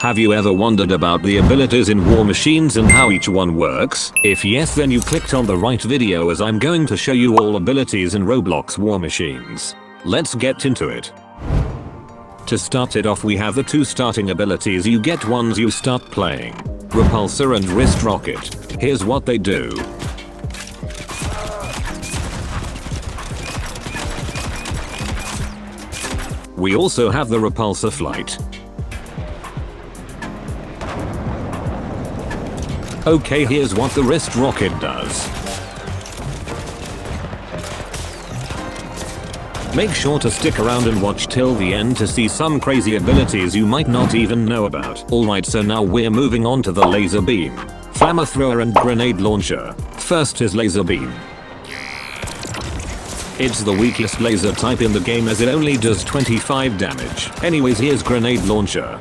Have you ever wondered about the abilities in war machines and how each one works? If yes, then you clicked on the right video, as I'm going to show you all abilities in Roblox war machines. Let's get into it. To start it off, we have the two starting abilities you get once you start playing: Repulsor and Wrist Rocket. Here's what they do. We also have the Repulsor Flight. Okay, here's what the Wrist Rocket does. Make sure to stick around and watch till the end to see some crazy abilities you might not even know about. Alright, so now we're moving on to the Laser Beam, Flamethrower and Grenade Launcher. First is Laser Beam. It's the weakest laser type in the game, as it only does 25 damage. Anyways, here's Grenade Launcher.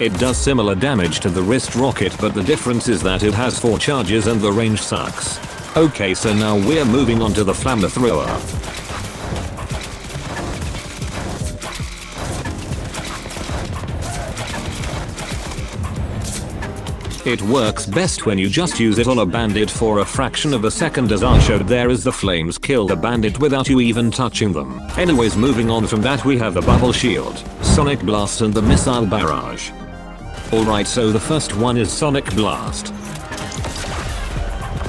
It does similar damage to the Wrist Rocket, but the difference is that it has 4 charges and the range sucks. Okay, so now we're moving on to the Flamethrower. It works best when you just use it on a bandit for a fraction of a second, as I showed there, as the flames kill the bandit without you even touching them. Anyways, moving on from that, we have the Bubble Shield, Sonic Blast and the Missile Barrage. Alright, so the first one is Sonic Blast.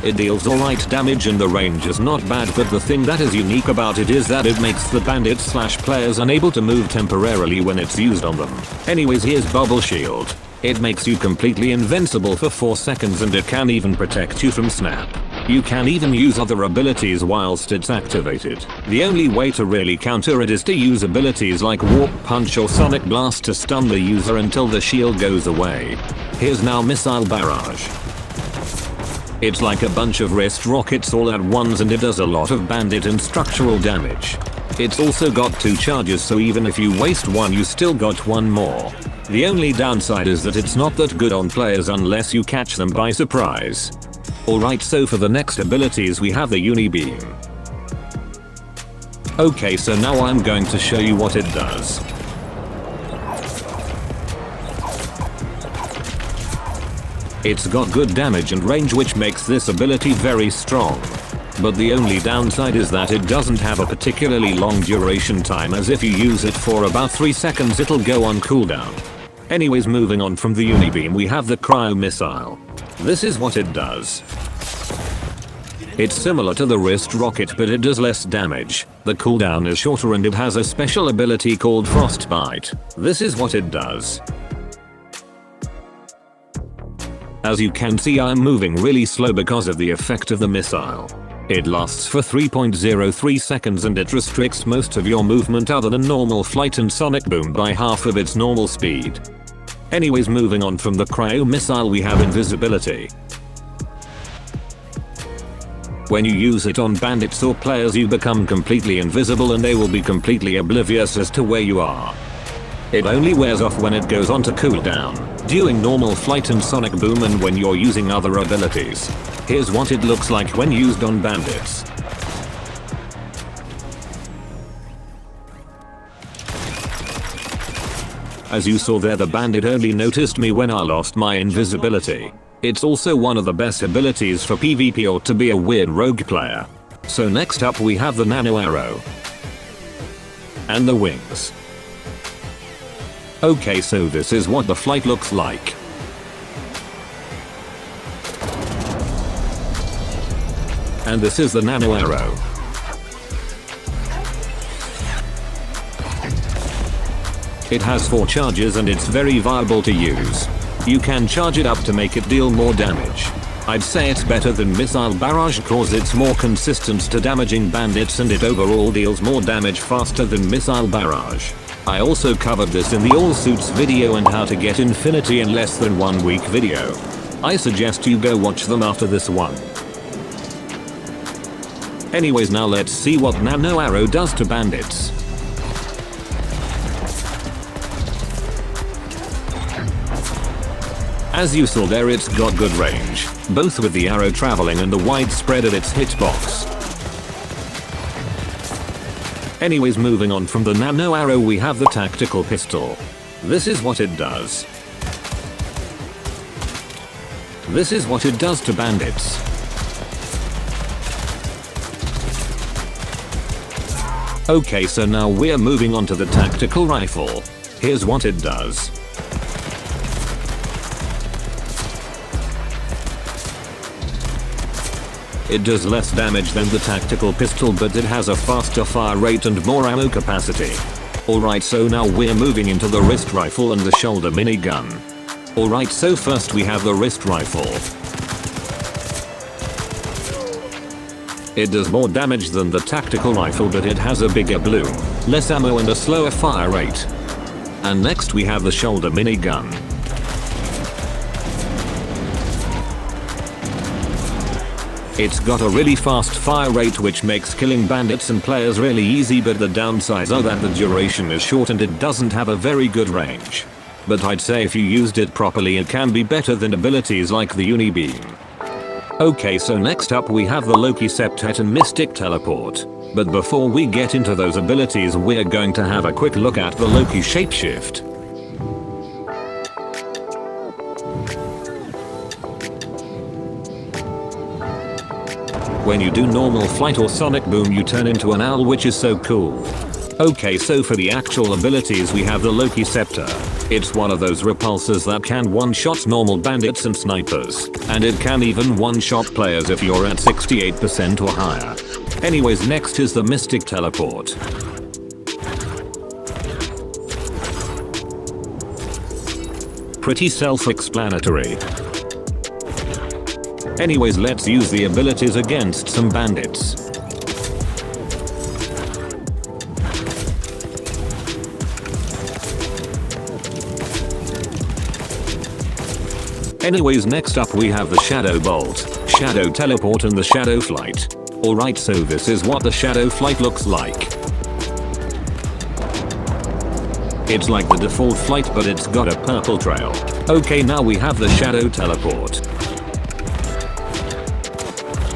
It deals alright damage and the range is not bad, but the thing that is unique about it is that it makes the bandits / players unable to move temporarily when it's used on them. Anyways, here's Bubble Shield. It makes you completely invincible for 4 seconds, and it can even protect you from snap. You can even use other abilities whilst it's activated. The only way to really counter it is to use abilities like Warp Punch or Sonic Blast to stun the user until the shield goes away. Here's now Missile Barrage. It's like a bunch of Wrist Rockets all at once, and it does a lot of bandit and structural damage. It's also got 2 charges, so even if you waste one, you still got 1 more. The only downside is that it's not that good on players unless you catch them by surprise. Alright, so for the next abilities we have the Uni-Beam. Okay, so now I'm going to show you what it does. It's got good damage and range, which makes this ability very strong. But the only downside is that it doesn't have a particularly long duration time, as if you use it for about 3 seconds it'll go on cooldown. Anyways, moving on from the Uni-Beam, we have the Cryo Missile. This is what it does. It's similar to the Wrist Rocket, but it does less damage. The cooldown is shorter and it has a special ability called Frostbite. This is what it does. As you can see, I'm moving really slow because of the effect of the missile. It lasts for 3.03 seconds and it restricts most of your movement other than normal flight and Sonic Boom by half of its normal speed. Anyways, moving on from the Cryo Missile, we have Invisibility. When you use it on bandits or players, you become completely invisible and they will be completely oblivious as to where you are. It only wears off when it goes on to cooldown, during normal flight and Sonic Boom, and when you're using other abilities. Here's what it looks like when used on bandits. As you saw there, the bandit only noticed me when I lost my invisibility. It's also one of the best abilities for PvP or to be a weird rogue player. So next up we have the Nano Arrow and the Wings. Okay, so this is what the flight looks like. And this is the Nano Arrow. It has 4 charges and it's very viable to use. You can charge it up to make it deal more damage. I'd say it's better than Missile Barrage cause it's more consistent to damaging bandits and it overall deals more damage faster than Missile Barrage. I also covered this in the All Suits video and how to get Infinity in less than 1 week video. I suggest you go watch them after this one. Anyways, now let's see what Nano Arrow does to bandits. As you saw there, it's got good range, both with the arrow traveling and the wide spread of its hitbox. Anyways, moving on from the Nano Arrow, we have the Tactical Pistol. This is what it does. This is what it does to bandits. Okay, so now we're moving on to the tactical rifle. Here's what it does. It does less damage than the tactical pistol, but it has a faster fire rate and more ammo capacity. Alright, so now we're moving into the wrist rifle and the shoulder minigun. Alright, so first we have the wrist rifle. It does more damage than the tactical rifle, but it has a bigger bloom, less ammo and a slower fire rate. And next we have the shoulder minigun. It's got a really fast fire rate which makes killing bandits and players really easy, but the downsides are that the duration is short and it doesn't have a very good range. But I'd say if you used it properly it can be better than abilities like the Unibeam. Okay, so next up we have the Loki Septet and Mystic Teleport. But before we get into those abilities, we're going to have a quick look at the Loki Shapeshift. When you do normal flight or sonic boom, you turn into an owl, which is so cool. Okay, so for the actual abilities we have the Loki Scepter. It's one of those repulsors that can one-shot normal bandits and snipers, and it can even one-shot players if you're at 68% or higher. Anyways, next is the Mystic Teleport. Pretty self-explanatory. Anyways, let's use the abilities against some bandits. Anyways, next up we have the Shadow Bolt, Shadow Teleport and the Shadow Flight. Alright, so this is what the Shadow Flight looks like. It's like the default flight, but it's got a purple trail. Okay, now we have the Shadow Teleport.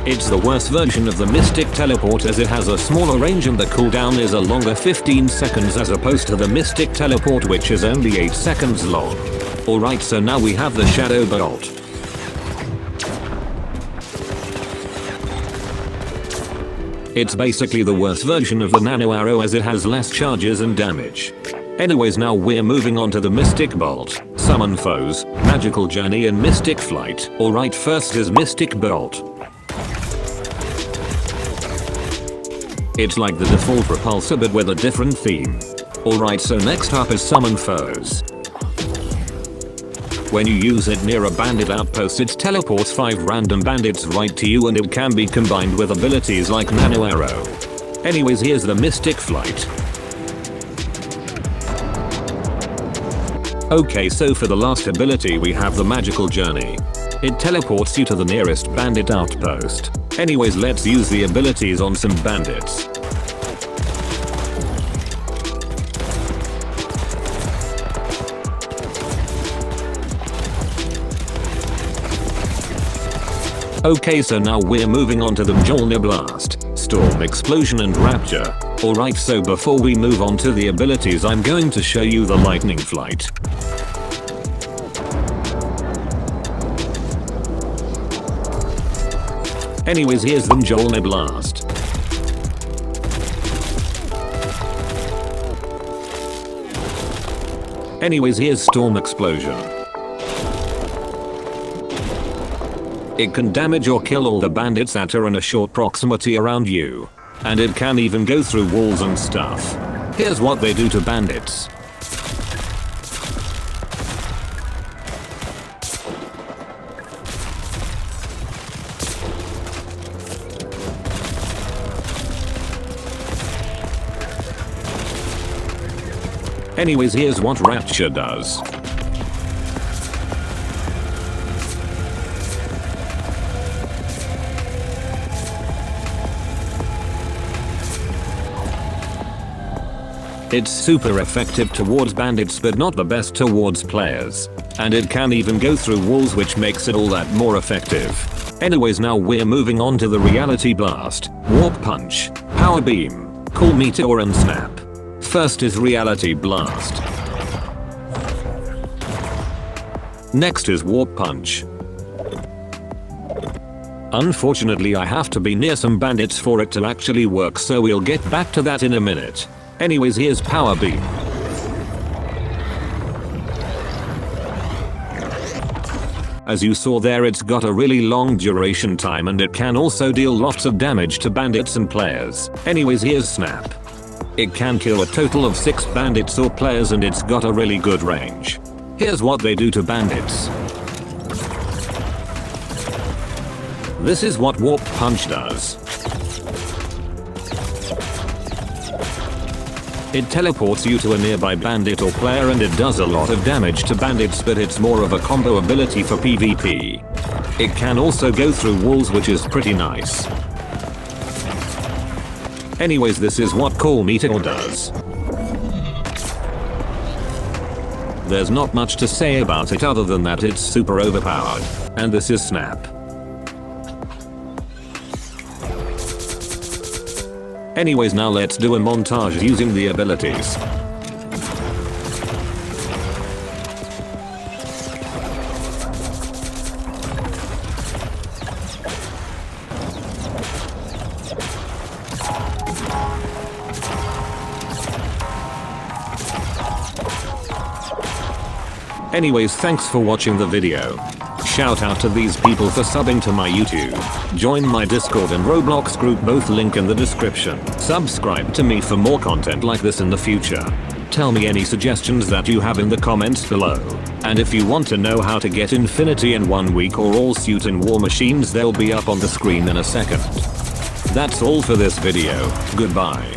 It's the worst version of the Mystic Teleport as it has a smaller range and the cooldown is a longer 15 seconds as opposed to the Mystic Teleport, which is only 8 seconds long. Alright, so now we have the Shadow Bolt. It's basically the worst version of the Nano Arrow as it has less charges and damage. Anyways, now we're moving on to the Mystic Bolt, Summon Foes, Magical Journey and Mystic Flight. Alright, first is Mystic Bolt. It's like the default repulsor but with a different theme. Alright, so next up is Summon Foes. When you use it near a bandit outpost, it teleports 5 random bandits right to you, and it can be combined with abilities like Nano Arrow. Anyways, here's the Mystic Flight. Okay, so for the last ability we have the Magical Journey. It teleports you to the nearest bandit outpost. Anyways, let's use the abilities on some bandits. Okay, so now we're moving on to the Mjolnir Blast, Storm Explosion and Rapture. Alright, so before we move on to the abilities, I'm going to show you the Lightning Flight. Anyways, here's the Mjolnir Blast. Anyways, here's Storm Explosion. It can damage or kill all the bandits that are in a short proximity around you. And it can even go through walls and stuff. Here's what they do to bandits. Anyways, here's what Rapture does. It's super effective towards bandits but not the best towards players. And it can even go through walls, which makes it all that more effective. Anyways, now we're moving on to the Reality Blast, Warp Punch, Power Beam, Cool Meteor and Snap. First is Reality Blast. Next is Warp Punch. Unfortunately I have to be near some bandits for it to actually work, so we'll get back to that in a minute. Anyways, here's Power Beam. As you saw there, it's got a really long duration time and it can also deal lots of damage to bandits and players. Anyways, here's Snap. It can kill a total of 6 bandits or players and it's got a really good range. Here's what they do to bandits. This is what Warp Punch does. It teleports you to a nearby bandit or player and it does a lot of damage to bandits, but it's more of a combo ability for PvP. It can also go through walls, which is pretty nice. Anyways, this is what Call Meteor does. There's not much to say about it other than that it's super overpowered. And this is Snap. Anyways, now let's do a montage using the abilities. Anyways, thanks for watching the video. Shout out to these people for subbing to my YouTube. Join my Discord and Roblox group, both link in the description. Subscribe to me for more content like this in the future. Tell me any suggestions that you have in the comments below. And if you want to know how to get Infinity in 1 week or all suit in War Machines, they'll be up on the screen in a second. That's all for this video. Goodbye.